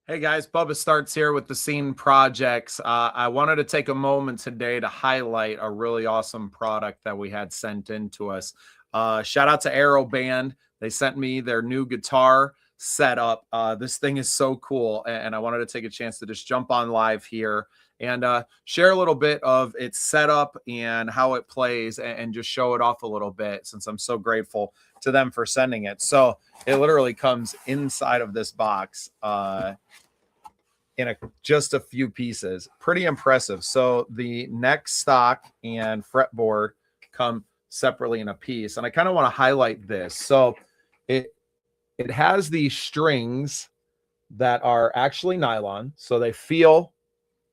Hey guys, Bubba Starts here with the Scene Projects. I wanted to take a moment today to highlight a really awesome product that we had sent in to us. Shout out to Aeroband. They sent me their new guitar setup. This thing is so cool, and I wanted to take a chance to just jump on live here and share a little bit of its setup and how it plays and just show it off a little bit since I'm so grateful to them for sending it. So it literally comes inside of this box. In just a few pieces. Pretty impressive. So the neck stock and fretboard come separately in a piece. And I kind of want to highlight this. So it has these strings that are actually nylon. So they feel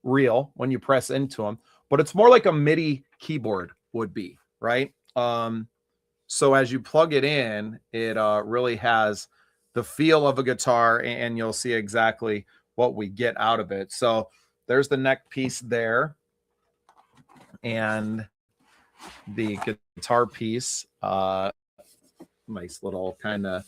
real when you press into them, but it's more like a MIDI keyboard would be, right? So as you plug it in, it really has the feel of a guitar, and you'll see exactly what we get out of it. So there's the neck piece there, and the guitar piece, nice little kind of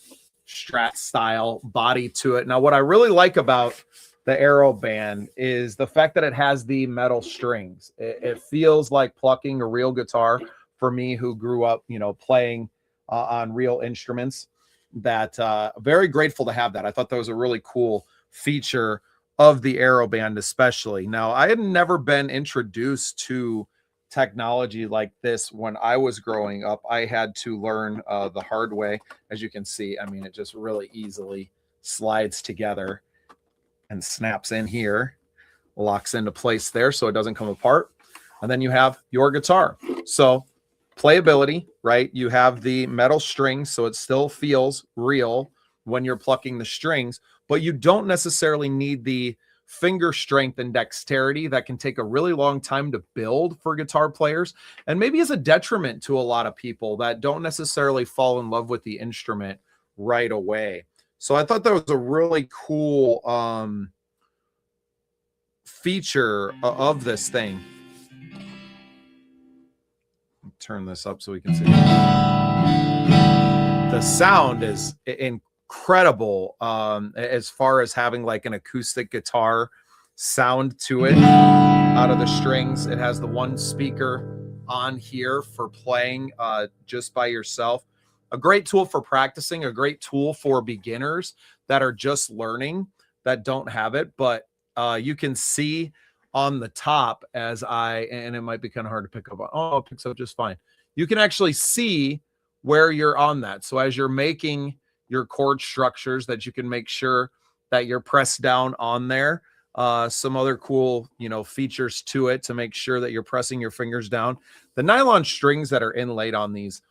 Strat style body to it. Now, what I really like about the Aeroband is the fact that it has the metal strings. It feels like plucking a real guitar for me, who grew up, playing on real instruments. That very grateful to have that. I thought that was a really cool feature of the Aeroband, especially. Now, I had never been introduced to technology like this when I was growing up. I had to learn the hard way. As you can see, I mean, it just really easily slides together and snaps in here, locks into place there so it doesn't come apart. And then you have your guitar. So playability, right? You have the metal strings, so it still feels real when you're plucking the strings, but you don't necessarily need the finger strength and dexterity that can take a really long time to build for guitar players, and maybe is a detriment to a lot of people that don't necessarily fall in love with the instrument right away. So I thought that was a really cool feature of this thing. Turn this up so we can see. The sound is incredible as far as having like an acoustic guitar sound to it out of the strings. It has the one speaker on here for playing just by yourself. A great tool for practicing, a great tool for beginners that are just learning, that don't have it. But you can see on the top, and it might be kind of hard to pick up on. Oh, it picks up just fine. You can actually see where you're on that. So as you're making your chord structures, that you can make sure that you're pressed down on there. Some other cool, features to it to make sure that you're pressing your fingers down. The nylon strings that are inlaid on these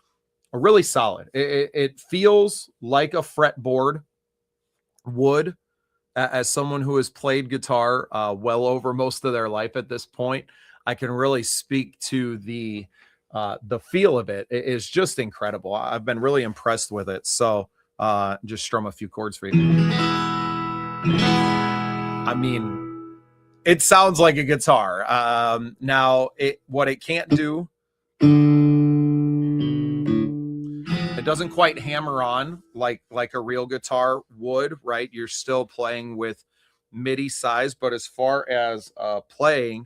are really solid. It feels like a fretboard would. As someone who has played guitar well over most of their life at this point, I can really speak to the feel of it. It is just incredible. I've been really impressed with it. So just strum a few chords for you. I mean, it sounds like a guitar. Now, what it can't do, it doesn't quite hammer on like a real guitar would, right? You're still playing with MIDI size, but as far as playing,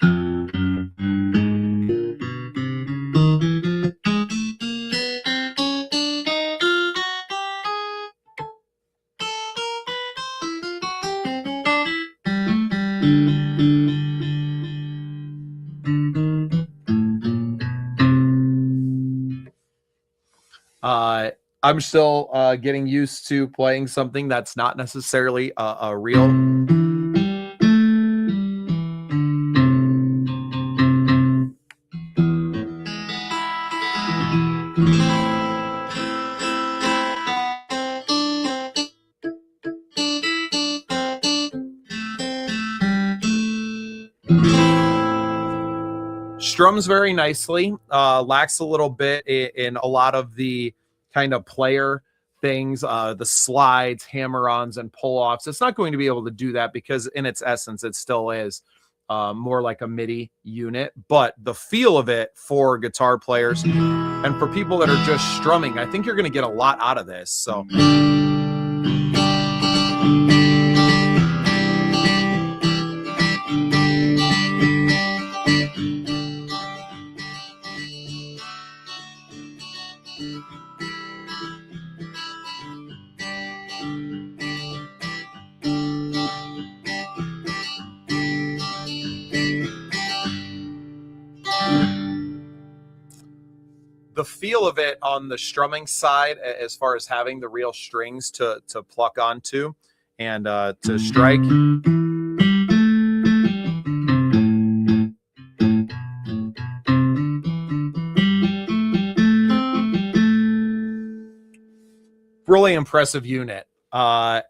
I'm still getting used to playing something that's not necessarily a real. Strums very nicely, lacks a little bit in a lot of the kind of player things, the slides, hammer-ons, and pull-offs. It's not going to be able to do that because in its essence, it still is more like a MIDI unit. But the feel of it for guitar players and for people that are just strumming, I think you're going to get a lot out of this. So the feel of it on the strumming side, as far as having the real strings to pluck onto and to strike. Really impressive unit. I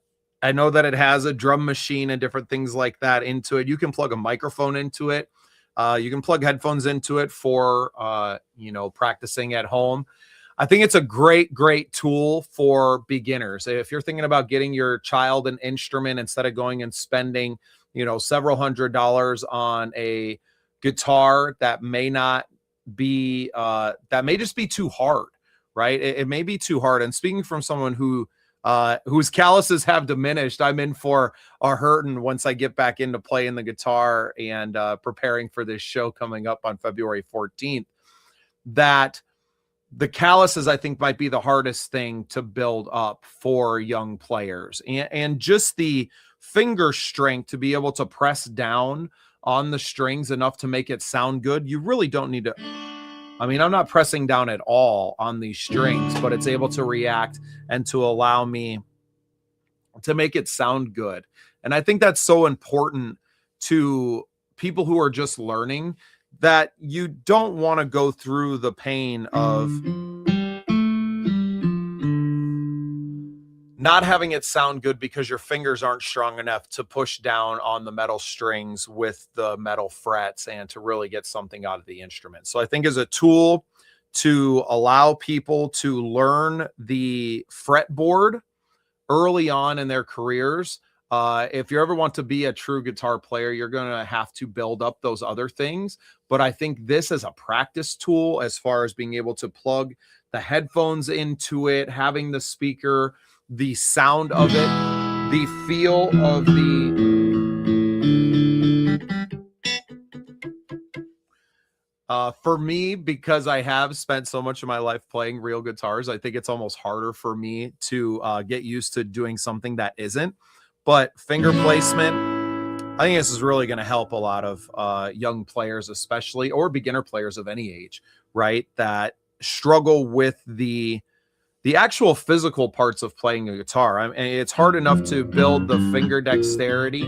know that it has a drum machine and different things like that into it. You can plug a microphone into it. You can plug headphones into it for, practicing at home. I think it's a great, great tool for beginners. If you're thinking about getting your child an instrument instead of going and spending, several $100s on a guitar that may not be, that may just be too hard, right? It may be too hard. And speaking from someone whose calluses have diminished, I'm in for a hurting once I get back into playing the guitar and preparing for this show coming up on February 14th, that the calluses, I think, might be the hardest thing to build up for young players. And just the finger strength to be able to press down on the strings enough to make it sound good. You really don't need to. I mean, I'm not pressing down at all on these strings, but it's able to react and to allow me to make it sound good. And I think that's so important to people who are just learning, that you don't want to go through the pain of not having it sound good because your fingers aren't strong enough to push down on the metal strings with the metal frets and to really get something out of the instrument. So I think as a tool to allow people to learn the fretboard early on in their careers, if you ever want to be a true guitar player, you're going to have to build up those other things. But I think this is a practice tool as far as being able to plug the headphones into it, having the speaker, the sound of it, the feel of for me, because I have spent so much of my life playing real guitars, I think it's almost harder for me to get used to doing something that isn't. But finger placement, I think this is really going to help a lot of young players, especially, or beginner players of any age, right? That struggle with the actual physical parts of playing a guitar. I mean, it's hard enough to build the finger dexterity.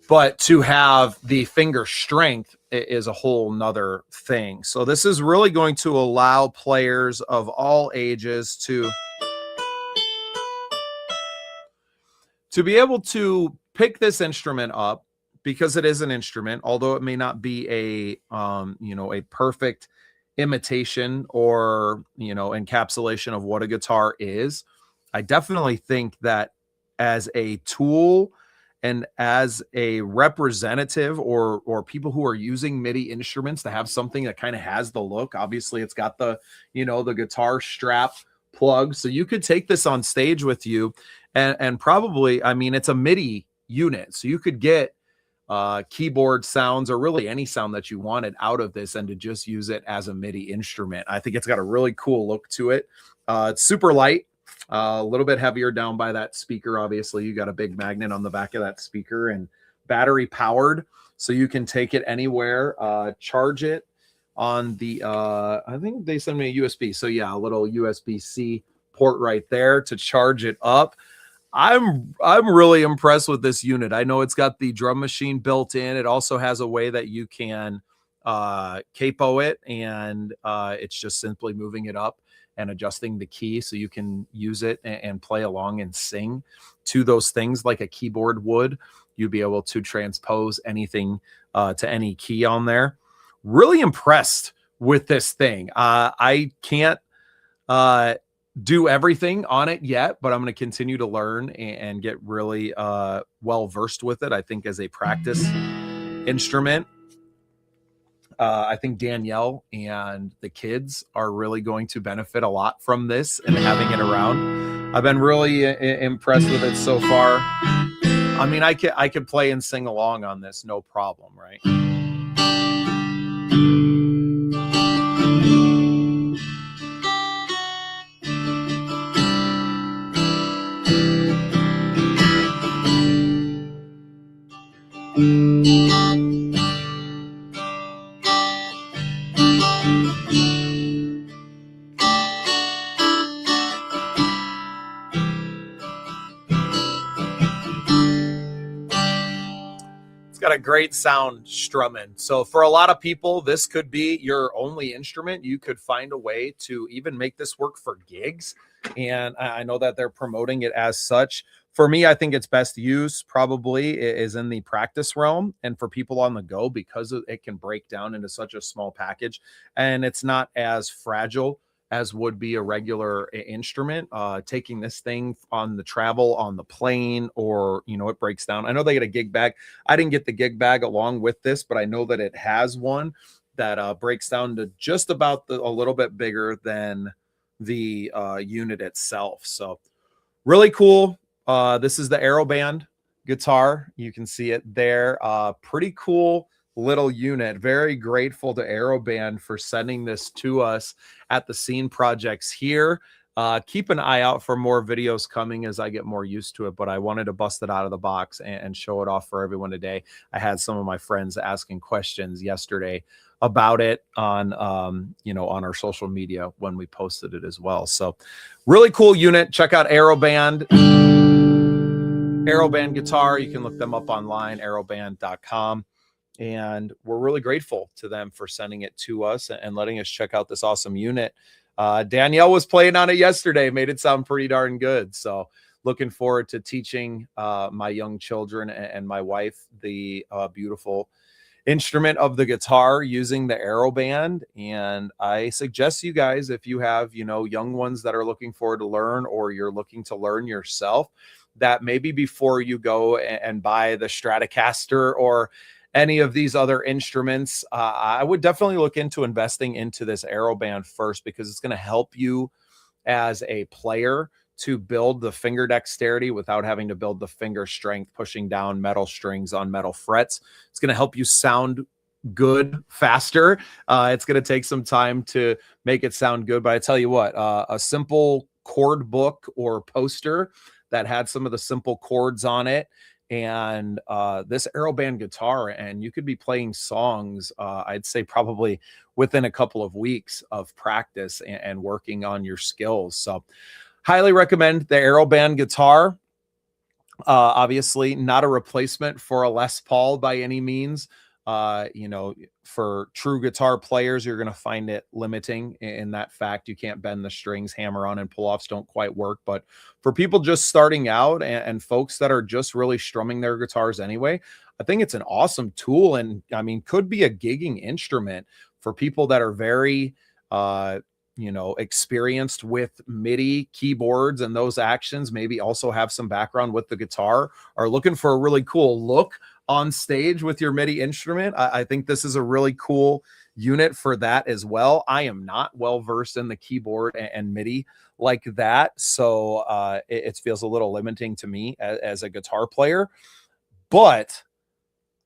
But to have the finger strength is a whole nother thing. So this is really going to allow players of all ages to be able to pick this instrument up, because it is an instrument, although it may not be a perfect imitation or, encapsulation of what a guitar is. I definitely think that as a tool and as a representative or people who are using MIDI instruments to have something that kind of has the look, obviously it's got the, the guitar strap plug. So you could take this on stage with you and probably, I mean, it's a MIDI unit. So you could get keyboard sounds or really any sound that you wanted out of this and to just use it as a MIDI instrument. I think it's got a really cool look to it. It's super light. A little bit heavier down by that speaker. Obviously, you got a big magnet on the back of that speaker, and battery powered, so you can take it anywhere. Charge it on the I think they send me a USB. So yeah, a little USB-C port right there to charge it up. I'm really impressed with this unit. I know it's got the drum machine built in. It also has a way that you can capo it, and it's just simply moving it up and adjusting the key so you can use it and play along and sing to those things like a keyboard would. You'd be able to transpose anything to any key on there. Really impressed with this thing. I can't do everything on it yet, but I'm going to continue to learn and get really well versed with it. I think as a practice instrument, I think Danielle and the kids are really going to benefit a lot from this and having it around. I've been really impressed with it so far. I mean, I could play and sing along on this, no problem, right? It's got a great sound strumming. So for a lot of people, this could be your only instrument. You could find a way to even make this work for gigs. And I know that they're promoting it as such. For me, I think its best use probably is in the practice realm and for people on the go, because it can break down into such a small package and it's not as fragile as would be a regular instrument. Taking this thing on the travel, on the plane, or, it breaks down. I know they get a gig bag. I didn't get the gig bag along with this, but I know that it has one that breaks down to just about a little bit bigger than the unit itself. So really cool. This is the Aeroband guitar. You can see it there. Pretty cool little unit. Very grateful to Aeroband for sending this to us at the Scene Projects here. Keep an eye out for more videos coming as I get more used to it, but I wanted to bust it out of the box and show it off for everyone today. I had some of my friends asking questions yesterday about it on on our social media when we posted it as well. So really cool unit. Check out Aeroband Guitar. You can look them up online, aeroband.com. And we're really grateful to them for sending it to us and letting us check out this awesome unit. Danielle was playing on it yesterday, made it sound pretty darn good. So looking forward to teaching my young children and my wife the beautiful instrument of the guitar using the Aeroband. And I suggest you guys, if you have, young ones that are looking forward to learn, or you're looking to learn yourself, that maybe before you go and buy the Stratocaster or any of these other instruments, I would definitely look into investing into this Aeroband first, because it's going to help you as a player to build the finger dexterity without having to build the finger strength, pushing down metal strings on metal frets. It's going to help you sound good faster. It's going to take some time to make it sound good, but I tell you what, a simple chord book or poster that had some of the simple chords on it, and this Aeroband guitar, and you could be playing songs, I'd say probably within a couple of weeks of practice and working on your skills. So highly recommend the Aeroband guitar. Obviously not a replacement for a Les Paul by any means. For true guitar players, you're going to find it limiting in that fact. You can't bend the strings, hammer on, and pull-offs don't quite work. But for people just starting out and folks that are just really strumming their guitars anyway, I think it's an awesome tool. And I mean, could be a gigging instrument for people that are very, experienced with MIDI keyboards and those actions, maybe also have some background with the guitar, are looking for a really cool look on stage with your MIDI instrument. I think this is a really cool unit for that as well. I am not well versed in the keyboard and MIDI like that, so it feels a little limiting to me as a guitar player. But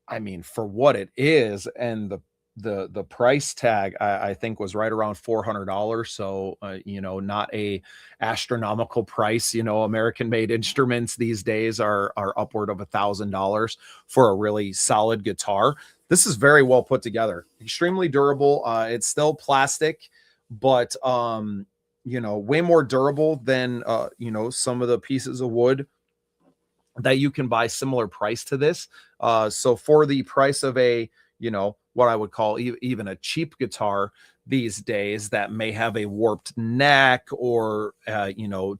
I mean, for what it is, and the price tag, I think was right around $400. So, not a astronomical price. American made instruments these days are upward of $1,000 for a really solid guitar. This is very well put together, extremely durable. It's still plastic, but, way more durable than, some of the pieces of wood that you can buy similar price to this. So for the price of a, what I would call even a cheap guitar these days that may have a warped neck or,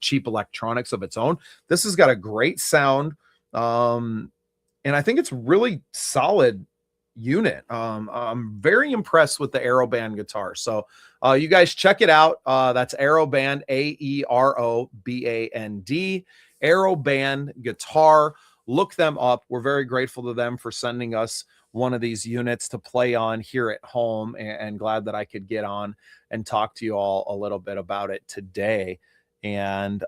cheap electronics of its own, this has got a great sound. And I think it's really solid unit. I'm very impressed with the Aeroband guitar. So you guys check it out. That's Aeroband, Aeroband, Aeroband guitar. Look them up. We're very grateful to them for sending us one of these units to play on here at home, and glad that I could get on and talk to you all a little bit about it today. And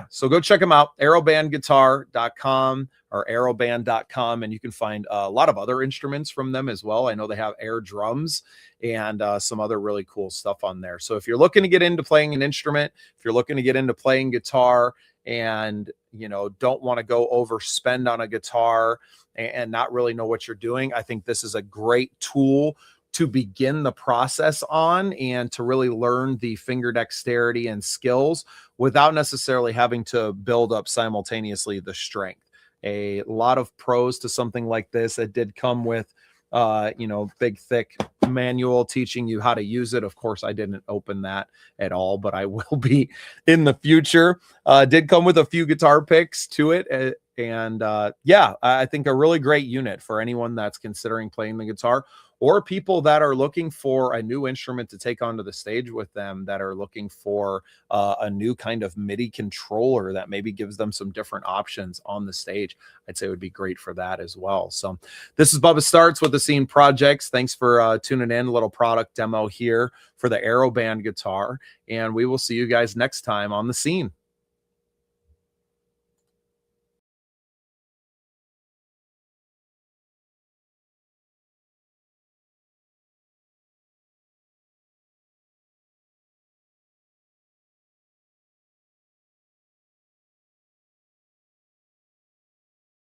so go check them out, aerobandguitar.com or aeroband.com, and you can find a lot of other instruments from them as well. I know they have air drums and some other really cool stuff on there. So if you're looking to get into playing an instrument, if you're looking to get into playing guitar and don't want to go overspend on a guitar, and not really know what you're doing, I think this is a great tool to begin the process on and to really learn the finger dexterity and skills without necessarily having to build up simultaneously the strength. A lot of pros to something like this. It did come with big thick manual teaching you how to use it. Of course, I didn't open that at all, but I will be in the future. Did come with a few guitar picks to it. Yeah, I think a really great unit for anyone that's considering playing the guitar, or people that are looking for a new instrument to take onto the stage with them, that are looking for a new kind of MIDI controller that maybe gives them some different options on the stage. I'd say it would be great for that as well. So this is Bubba Starts with the Scene Projects. Thanks for tuning in. A little product demo here for the Aeroband guitar, and we will see you guys next time on the Scene.